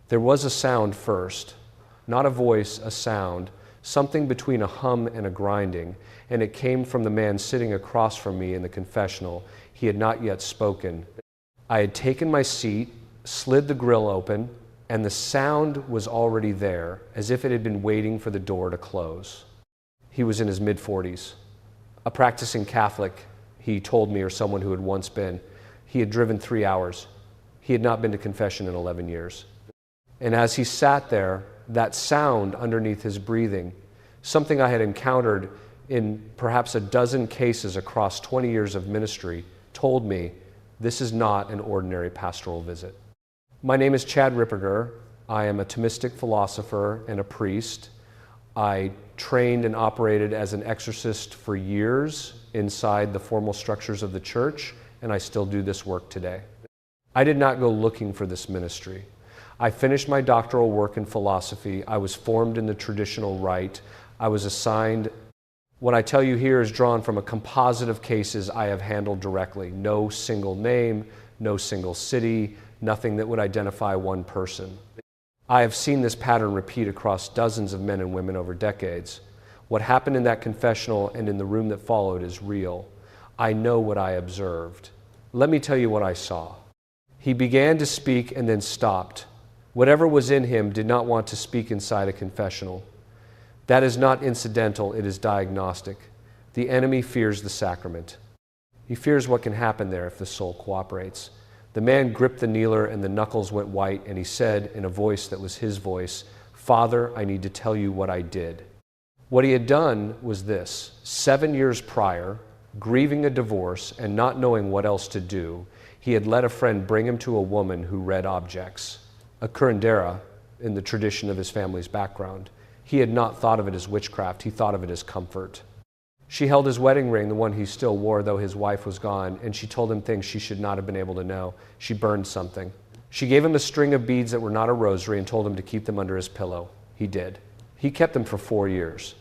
There was a sound first, not a voice, a sound, something between a hum and a grinding, and it came from the man sitting across from me in the confessional. He had not yet spoken. I had taken my seat, slid the grill open, and the sound was already there, as if it had been waiting for the door to close. He was in his mid-40s. A practicing Catholic, he told me, or someone who had once been. He had driven 3 hours. He had not been to confession in 11 years. And as he sat there, that sound underneath his breathing, something I had encountered in perhaps a dozen cases across 20 years of ministry, told me this is not an ordinary pastoral visit. My name is Chad Ripperger. I am a Thomistic philosopher and a priest. I trained and operated as an exorcist for years inside the formal structures of the church, and I still do this work today. I did not go looking for this ministry. I finished my doctoral work in philosophy. I was formed in the traditional rite. I was assigned. What I tell you here is drawn from a composite of cases I have handled directly. No single name, no single city, nothing that would identify one person. I have seen this pattern repeat across dozens of men and women over decades. What happened in that confessional and in the room that followed is real. I know what I observed. Let me tell you what I saw. He began to speak and then stopped. Whatever was in him did not want to speak inside a confessional. That is not incidental, it is diagnostic. The enemy fears the sacrament. He fears what can happen there if the soul cooperates. The man gripped the kneeler and the knuckles went white, and he said in a voice that was his voice, "Father, I need to tell you what I did." What he had done was this: 7 years prior, grieving a divorce and not knowing what else to do, he had let a friend bring him to a woman who read objects, a curandera in the tradition of his family's background. He had not thought of it as witchcraft, he thought of it as comfort. She held his wedding ring, the one he still wore though his wife was gone, and she told him things she should not have been able to know. She burned something. She gave him a string of beads that were not a rosary and told him to keep them under his pillow. He did. He kept them for 4 years.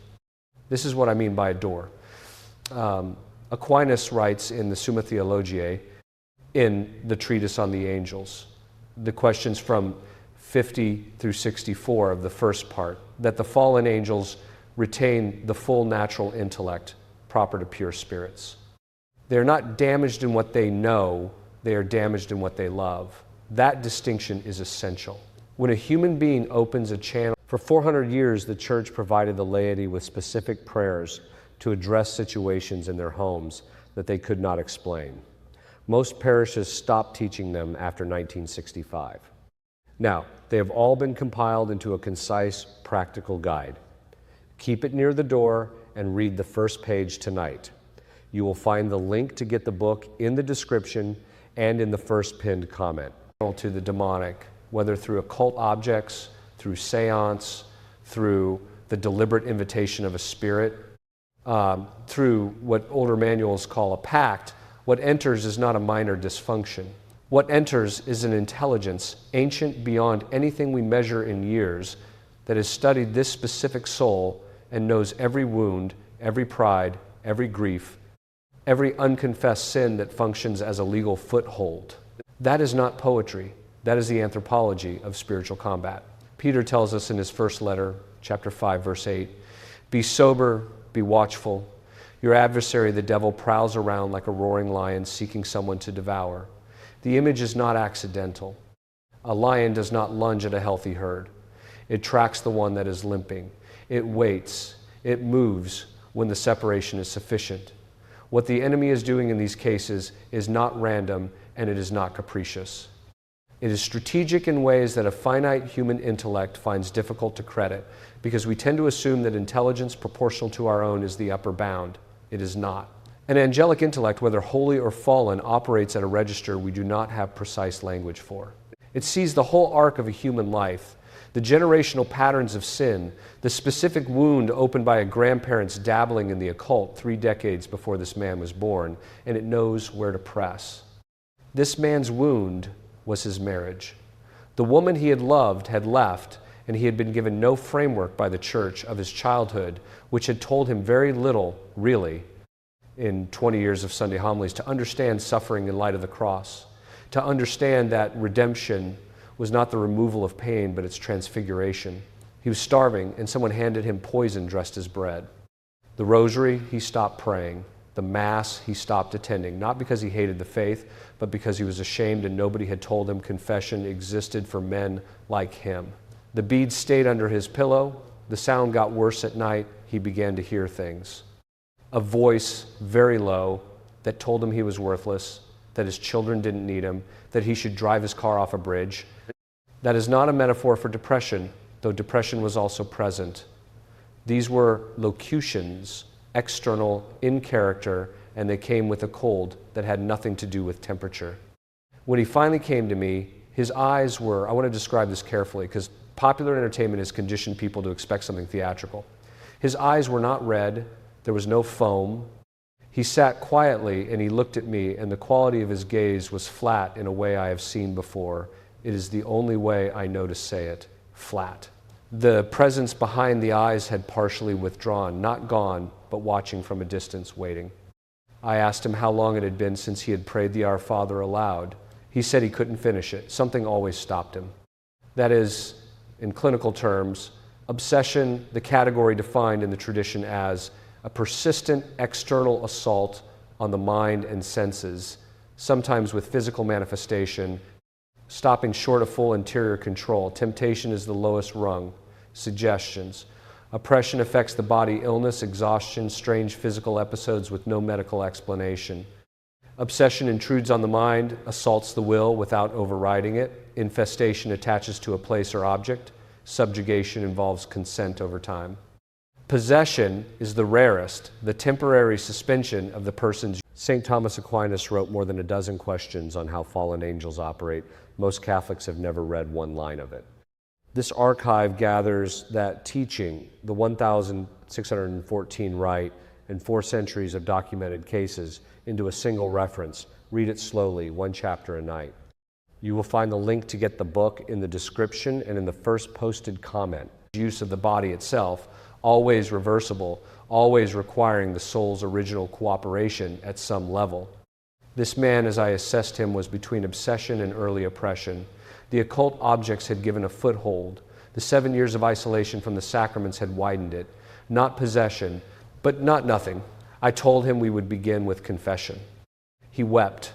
This is what I mean by a door. Aquinas writes in the Summa Theologiae, in the treatise on the angels, the questions from 50 through 64 of the first part, that the fallen angels retain the full natural intellect proper to pure spirits. They are not damaged in what they know, they are damaged in what they love. That distinction is essential. When a human being opens a channel, for 400 years the church provided the laity with specific prayers to address situations in their homes that they could not explain. Most parishes stopped teaching them after 1965. Now, they have all been compiled into a concise, practical guide. Keep it near the door and read the first page tonight. You will find the link to get the book in the description and in the first pinned comment. To the demonic, whether through occult objects, through seance, through the deliberate invitation of a spirit, through what older manuals call a pact, what enters is not a minor dysfunction. What enters is an intelligence ancient beyond anything we measure in years that has studied this specific soul and knows every wound, every pride, every grief, every unconfessed sin that functions as a legal foothold. That is not poetry. That is the anthropology of spiritual combat. Peter tells us in his first letter, chapter 5, verse 8, "Be sober, be watchful. Your adversary, the devil, prowls around like a roaring lion seeking someone to devour." The image is not accidental. A lion does not lunge at a healthy herd. It tracks the one that is limping. It waits. It moves when the separation is sufficient. What the enemy is doing in these cases is not random and it is not capricious. It is strategic in ways that a finite human intellect finds difficult to credit, because we tend to assume that intelligence proportional to our own is the upper bound. It is not. An angelic intellect, whether holy or fallen, operates at a register we do not have precise language for. It sees the whole arc of a human life, the generational patterns of sin, the specific wound opened by a grandparent's dabbling in the occult 3 decades before this man was born, and it knows where to press. This man's wound was his marriage. The woman he had loved had left, and he had been given no framework by the church of his childhood, which had told him very little, really, in 20 years of Sunday homilies, to understand suffering in light of the cross, to understand that redemption was not the removal of pain, but its transfiguration. He was starving, and someone handed him poison dressed as bread. The rosary, he stopped praying. The Mass, he stopped attending, not because he hated the faith, but because he was ashamed and nobody had told him confession existed for men like him. The beads stayed under his pillow. The sound got worse at night. He began to hear things. A voice, very low, that told him he was worthless, that his children didn't need him, that he should drive his car off a bridge. That is not a metaphor for depression, though depression was also present. These were locutions, external, in character, and they came with a cold that had nothing to do with temperature. When he finally came to me, his eyes were, I want to describe this carefully because popular entertainment has conditioned people to expect something theatrical. His eyes were not red, there was no foam. He sat quietly and he looked at me, and the quality of his gaze was flat in a way I have seen before. It is the only way I know to say it, flat. The presence behind the eyes had partially withdrawn, not gone, but watching from a distance, waiting. I asked him how long it had been since he had prayed the Our Father aloud. He said he couldn't finish it. Something always stopped him. That is, in clinical terms, obsession, the category defined in the tradition as a persistent external assault on the mind and senses, sometimes with physical manifestation, stopping short of full interior control. Temptation is the lowest rung. Suggestions. Oppression affects the body, illness, exhaustion, strange physical episodes with no medical explanation. Obsession intrudes on the mind, assaults the will without overriding it. Infestation attaches to a place or object. Subjugation involves consent over time. Possession is the rarest, the temporary suspension of the person's. St. Thomas Aquinas wrote more than a dozen questions on how fallen angels operate. Most Catholics have never read one line of it. This archive gathers that teaching, the 1,614 rite, and 4 centuries of documented cases into a single reference. Read it slowly, 1 chapter a night. You will find the link to get the book in the description and in the first posted comment. Use of the body itself, always reversible, always requiring the soul's original cooperation at some level. This man, as I assessed him, was between obsession and early oppression. The occult objects had given a foothold. The 7 years of isolation from the sacraments had widened it. Not possession, but not nothing. I told him we would begin with confession. He wept,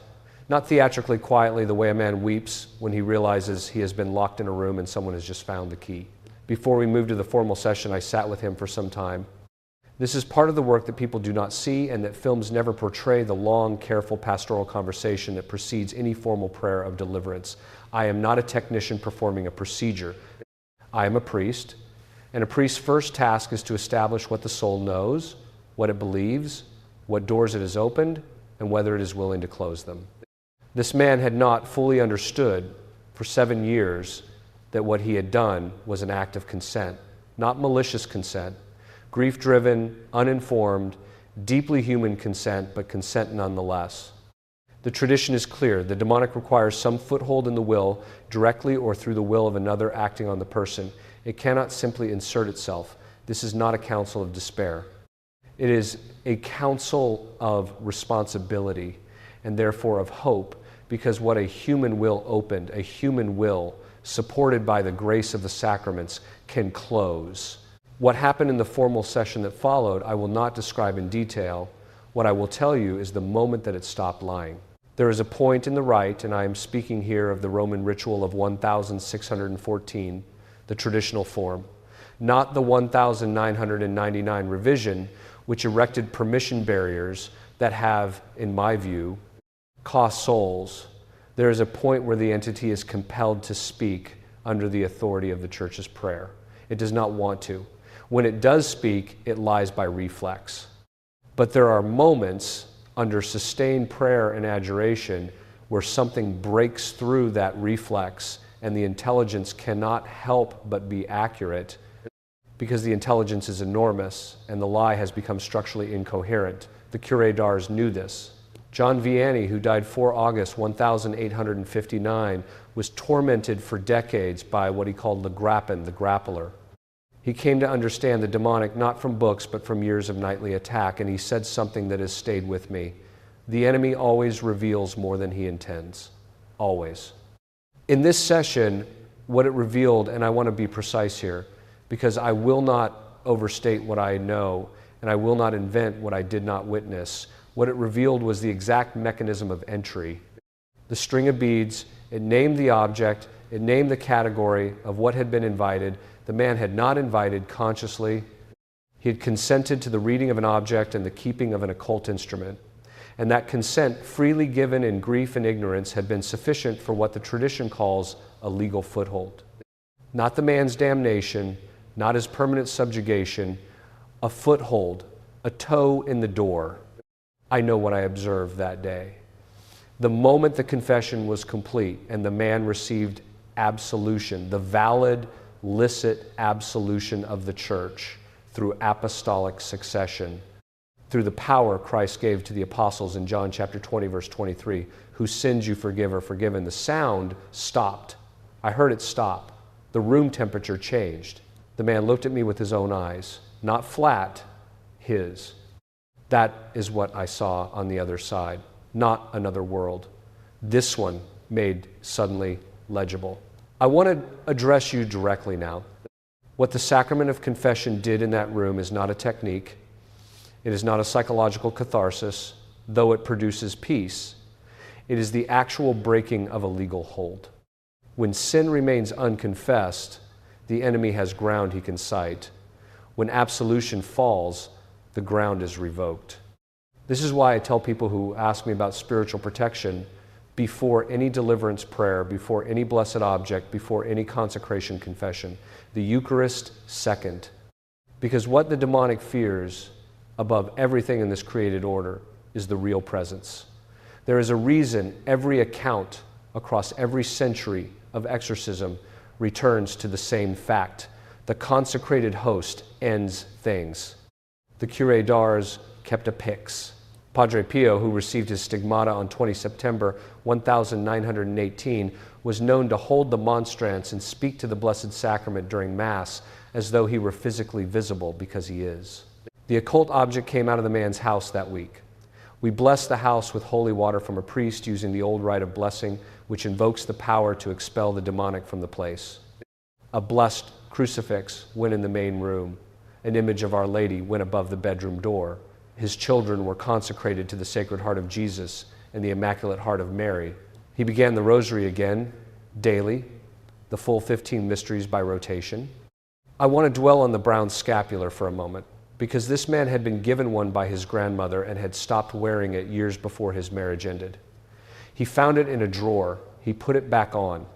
not theatrically quietly the way a man weeps when he realizes he has been locked in a room and someone has just found the key. Before we moved to the formal session, I sat with him for some time. This is part of the work that people do not see and that films never portray, the long, careful pastoral conversation that precedes any formal prayer of deliverance. I am not a technician performing a procedure. I am a priest, and a priest's first task is to establish what the soul knows, what it believes, what doors it has opened, and whether it is willing to close them. This man had not fully understood for 7 years that what he had done was an act of consent, not malicious consent, grief-driven, uninformed, deeply human consent, but consent nonetheless. The tradition is clear. The demonic requires some foothold in the will, directly or through the will of another acting on the person. It cannot simply insert itself. This is not a counsel of despair. It is a counsel of responsibility and therefore of hope, because what a human will opened, a human will supported by the grace of the sacraments, can close. What happened in the formal session that followed, I will not describe in detail. What I will tell you is the moment that it stopped lying. There is a point in the rite, and I am speaking here of the Roman ritual of 1,614, the traditional form, not the 1,999 revision, which erected permission barriers that have, in my view, cost souls. There is a point where the entity is compelled to speak under the authority of the Church's prayer. It does not want to. When it does speak, it lies by reflex. But there are moments under sustained prayer and adjuration where something breaks through that reflex and the intelligence cannot help but be accurate, because the intelligence is enormous and the lie has become structurally incoherent. The Curé d'Ars knew this. John Vianney, who died 4 August 1859, was tormented for decades by what he called the grappin, the grappler. He came to understand the demonic not from books but from years of nightly attack, and he said something that has stayed with me. The enemy always reveals more than he intends. Always. In this session, what it revealed, and I want to be precise here, because I will not overstate what I know, and I will not invent what I did not witness. What it revealed was the exact mechanism of entry. The string of beads, it named the object, it named the category of what had been invited. The man had not invited consciously. He had consented to the reading of an object and the keeping of an occult instrument. And that consent, freely given in grief and ignorance, had been sufficient for what the tradition calls a legal foothold. Not the man's damnation, not his permanent subjugation, a foothold, a toe in the door. I know what I observed that day. The moment the confession was complete and the man received absolution, the valid, licit absolution of the church through apostolic succession, through the power Christ gave to the apostles in John chapter 20, verse 23, whose sins you forgive are forgiven. The sound stopped. I heard it stop. The room temperature changed. The man looked at me with his own eyes, not flat, his. That is what I saw on the other side, not another world. This one made suddenly legible. I want to address you directly now. What the sacrament of confession did in that room is not a technique. It is not a psychological catharsis, though it produces peace. It is the actual breaking of a legal hold. When sin remains unconfessed, the enemy has ground he can cite. When absolution falls, the ground is revoked. This is why I tell people who ask me about spiritual protection, before any deliverance prayer, before any blessed object, before any consecration confession, the Eucharist second. Because what the demonic fears above everything in this created order is the real presence. There is a reason every account across every century of exorcism returns to the same fact. The consecrated host ends things. The Curé d'Ars kept a pyx. Padre Pio, who received his stigmata on 20 September 1918, was known to hold the monstrance and speak to the Blessed Sacrament during Mass as though he were physically visible, because he is. The occult object came out of the man's house that week. We blessed the house with holy water from a priest using the old rite of blessing, which invokes the power to expel the demonic from the place. A blessed crucifix went in the main room. An image of Our Lady went above the bedroom door. His children were consecrated to the Sacred Heart of Jesus and the Immaculate Heart of Mary. He began the rosary again, daily, the full 15 mysteries by rotation. I want to dwell on the brown scapular for a moment, because this man had been given one by his grandmother and had stopped wearing it years before his marriage ended. He found it in a drawer. He put it back on.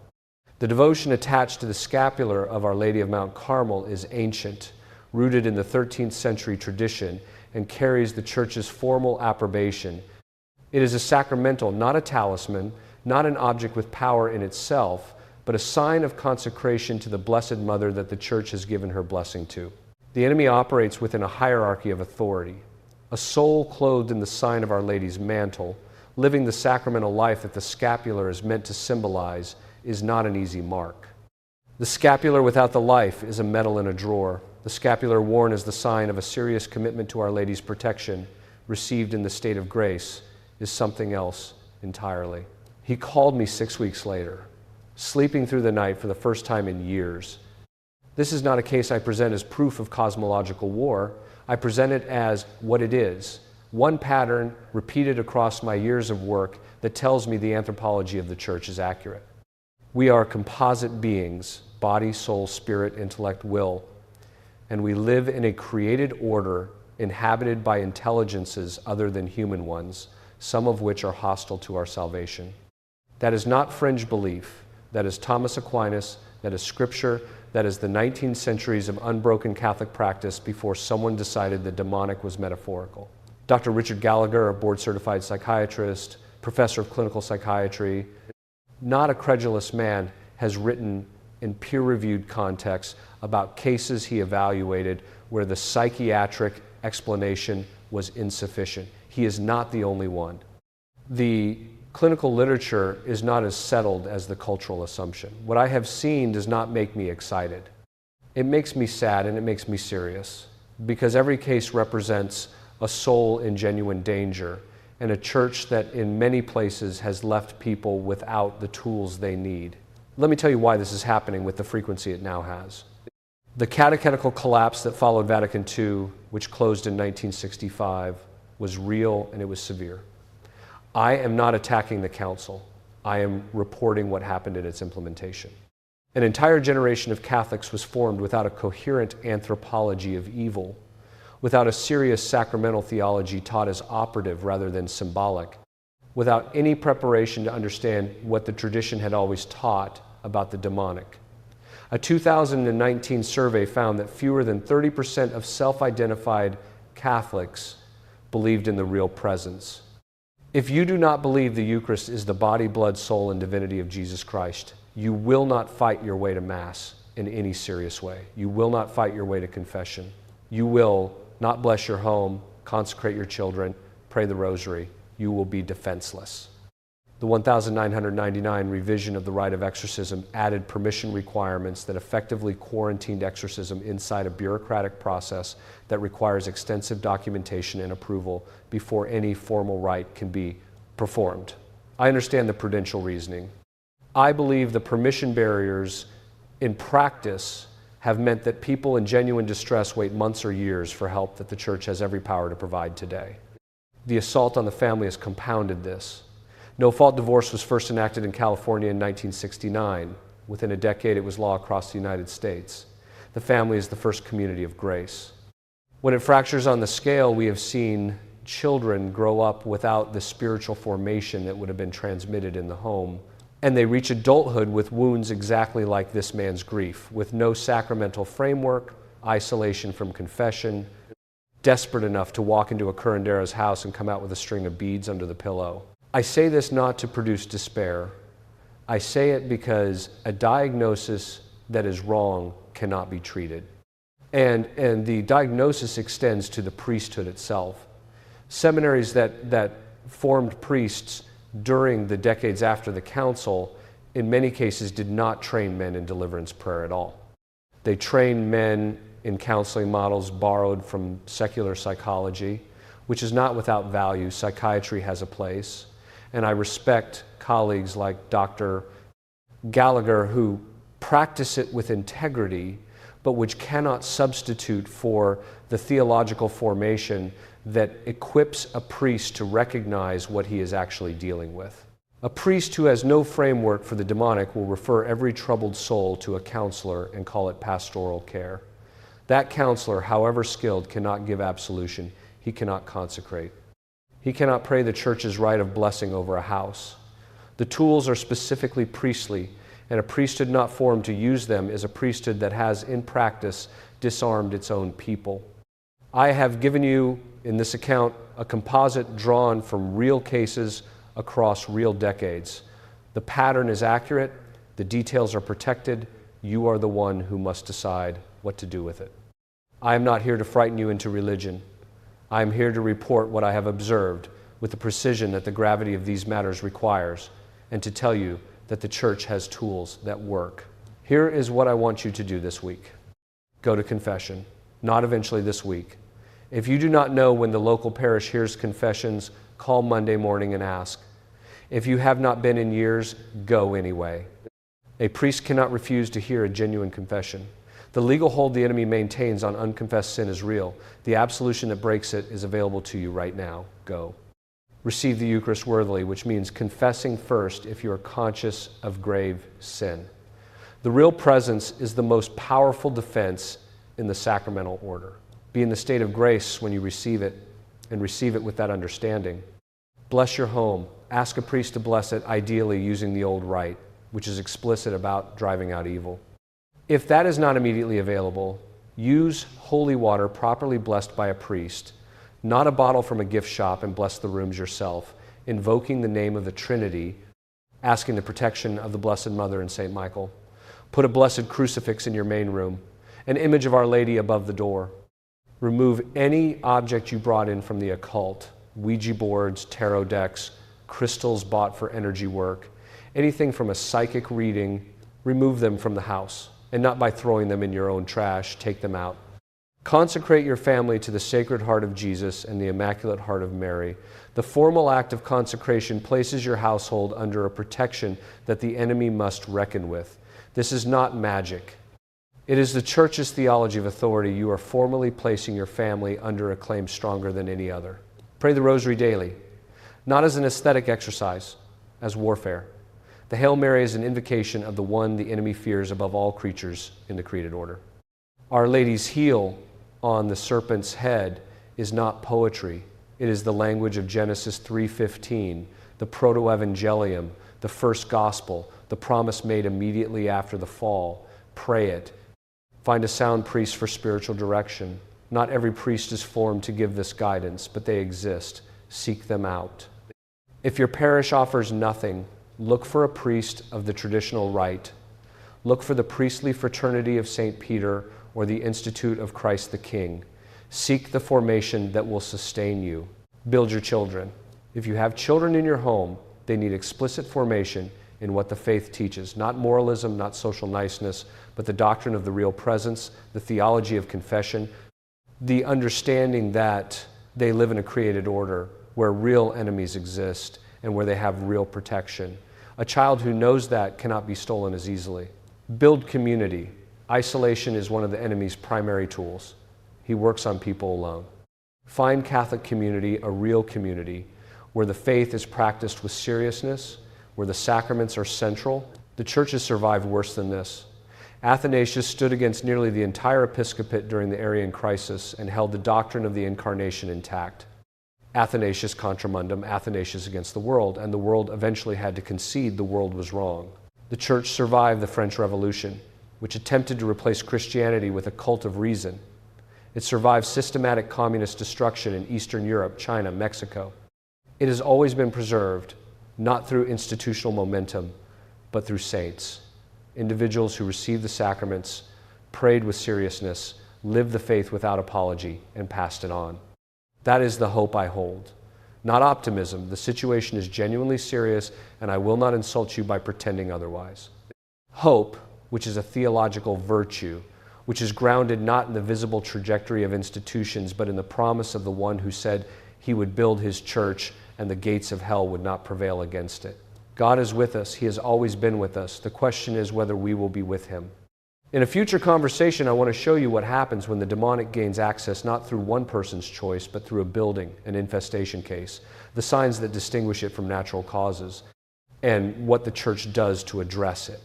The devotion attached to the scapular of Our Lady of Mount Carmel is ancient, rooted in the 13th century tradition, and carries the Church's formal approbation. It is a sacramental, not a talisman, not an object with power in itself, but a sign of consecration to the Blessed Mother that the Church has given her blessing to. The enemy operates within a hierarchy of authority. A soul clothed in the sign of Our Lady's mantle, living the sacramental life that the scapular is meant to symbolize, is not an easy mark. The scapular without the life is a medal in a drawer. The scapular worn as the sign of a serious commitment to Our Lady's protection, received in the state of grace, is something else entirely. He called me 6 weeks later, sleeping through the night for the first time in years. This is not a case I present as proof of cosmological war. I present it as what it is, one pattern repeated across my years of work that tells me the anthropology of the Church is accurate. We are composite beings, body, soul, spirit, intellect, will, and we live in a created order inhabited by intelligences other than human ones, some of which are hostile to our salvation. That is not fringe belief. That is Thomas Aquinas. That is Scripture. That is the 19 centuries of unbroken Catholic practice before someone decided the demonic was metaphorical. Dr. Richard Gallagher, a board-certified psychiatrist, professor of clinical psychiatry, not a credulous man, has written in peer-reviewed contexts about cases he evaluated where the psychiatric explanation was insufficient. He is not the only one. The clinical literature is not as settled as the cultural assumption. What I have seen does not make me excited. It makes me sad and it makes me serious, because every case represents a soul in genuine danger and a church that in many places has left people without the tools they need. Let me tell you why this is happening with the frequency it now has. The catechetical collapse that followed Vatican II, which closed in 1965, was real and it was severe. I am not attacking the council. I am reporting what happened in its implementation. An entire generation of Catholics was formed without a coherent anthropology of evil, without a serious sacramental theology taught as operative rather than symbolic, without any preparation to understand what the tradition had always taught about the demonic. A 2019 survey found that fewer than 30% of self-identified Catholics believed in the real presence. If you do not believe the Eucharist is the body, blood, soul, and divinity of Jesus Christ, you will not fight your way to Mass in any serious way. You will not fight your way to confession. You will not bless your home, consecrate your children, pray the rosary. You will be defenseless. The 1999 revision of the rite of exorcism added permission requirements that effectively quarantined exorcism inside a bureaucratic process that requires extensive documentation and approval before any formal rite can be performed. I understand the prudential reasoning. I believe the permission barriers in practice have meant that people in genuine distress wait months or years for help that the Church has every power to provide today. The assault on the family has compounded this. No-fault divorce was first enacted in California in 1969. Within a decade, it was law across the United States. The family is the first community of grace. When it fractures on the scale, we have seen children grow up without the spiritual formation that would have been transmitted in the home, and they reach adulthood with wounds exactly like this man's grief, with no sacramental framework, isolation from confession, desperate enough to walk into a curandero's house and come out with a string of beads under the pillow. I say this not to produce despair. I say it because a diagnosis that is wrong cannot be treated. And the diagnosis extends to the priesthood itself. Seminaries that formed priests during the decades after the council, in many cases, did not train men in deliverance prayer at all. They trained men in counseling models borrowed from secular psychology, which is not without value. Psychiatry has a place. And I respect colleagues like Dr. Gallagher who practice it with integrity, but which cannot substitute for the theological formation that equips a priest to recognize what he is actually dealing with. A priest who has no framework for the demonic will refer every troubled soul to a counselor and call it pastoral care. That counselor, however skilled, cannot give absolution. He cannot consecrate. He cannot pray the Church's rite of blessing over a house. The tools are specifically priestly, and a priesthood not formed to use them is a priesthood that has, in practice, disarmed its own people. I have given you, in this account, a composite drawn from real cases across real decades. The pattern is accurate, the details are protected, you are the one who must decide what to do with it. I am not here to frighten you into religion. I am here to report what I have observed with the precision that the gravity of these matters requires, and to tell you that the Church has tools that work. Here is what I want you to do this week. Go to confession, not eventually this week. If you do not know when the local parish hears confessions, call Monday morning and ask. If you have not been in years, go anyway. A priest cannot refuse to hear a genuine confession. The legal hold the enemy maintains on unconfessed sin is real. The absolution that breaks it is available to you right now. Go. Receive the Eucharist worthily, which means confessing first if you are conscious of grave sin. The real presence is the most powerful defense in the sacramental order. Be in the state of grace when you receive it, and receive it with that understanding. Bless your home. Ask a priest to bless it, ideally using the old rite, which is explicit about driving out evil. If that is not immediately available, use holy water properly blessed by a priest, not a bottle from a gift shop, and bless the rooms yourself, invoking the name of the Trinity, asking the protection of the Blessed Mother and St. Michael. Put a blessed crucifix in your main room, an image of Our Lady above the door. Remove any object you brought in from the occult, Ouija boards, tarot decks, crystals bought for energy work, anything from a psychic reading, remove them from the house. And not by throwing them in your own trash, take them out. Consecrate your family to the Sacred Heart of Jesus and the Immaculate Heart of Mary. The formal act of consecration places your household under a protection that the enemy must reckon with. This is not magic. It is the Church's theology of authority. You are formally placing your family under a claim stronger than any other. Pray the Rosary daily, not as an aesthetic exercise, as warfare. The Hail Mary is an invocation of the one the enemy fears above all creatures in the created order. Our Lady's heel on the serpent's head is not poetry. It is the language of Genesis 3:15, the proto-evangelium, the first gospel, the promise made immediately after the fall. Pray it. Find a sound priest for spiritual direction. Not every priest is formed to give this guidance, but they exist. Seek them out. If your parish offers nothing, look for a priest of the traditional rite. Look for the priestly fraternity of St. Peter or the Institute of Christ the King. Seek the formation that will sustain you. Build your children. If you have children in your home, they need explicit formation in what the faith teaches. Not moralism, not social niceness, but the doctrine of the real presence, the theology of confession, the understanding that they live in a created order where real enemies exist and where they have real protection. A child who knows that cannot be stolen as easily. Build community. Isolation is one of the enemy's primary tools. He works on people alone. Find Catholic community, a real community, where the faith is practiced with seriousness, where the sacraments are central. The Church has survived worse than this. Athanasius stood against nearly the entire episcopate during the Arian crisis and held the doctrine of the Incarnation intact. Athanasius contra mundum, Athanasius against the world, and the world eventually had to concede the world was wrong. The Church survived the French Revolution, which attempted to replace Christianity with a cult of reason. It survived systematic communist destruction in Eastern Europe, China, Mexico. It has always been preserved, not through institutional momentum, but through saints, individuals who received the sacraments, prayed with seriousness, lived the faith without apology, and passed it on. That is the hope I hold. Not optimism. The situation is genuinely serious, and I will not insult you by pretending otherwise. Hope, which is a theological virtue, which is grounded not in the visible trajectory of institutions, but in the promise of the one who said he would build his church and the gates of hell would not prevail against it. God is with us. He has always been with us. The question is whether we will be with him. In a future conversation, I want to show you what happens when the demonic gains access not through one person's choice, but through a building, an infestation case, the signs that distinguish it from natural causes, and what the Church does to address it.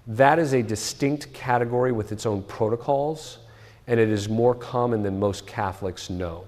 That is a distinct category with its own protocols, and it is more common than most Catholics know.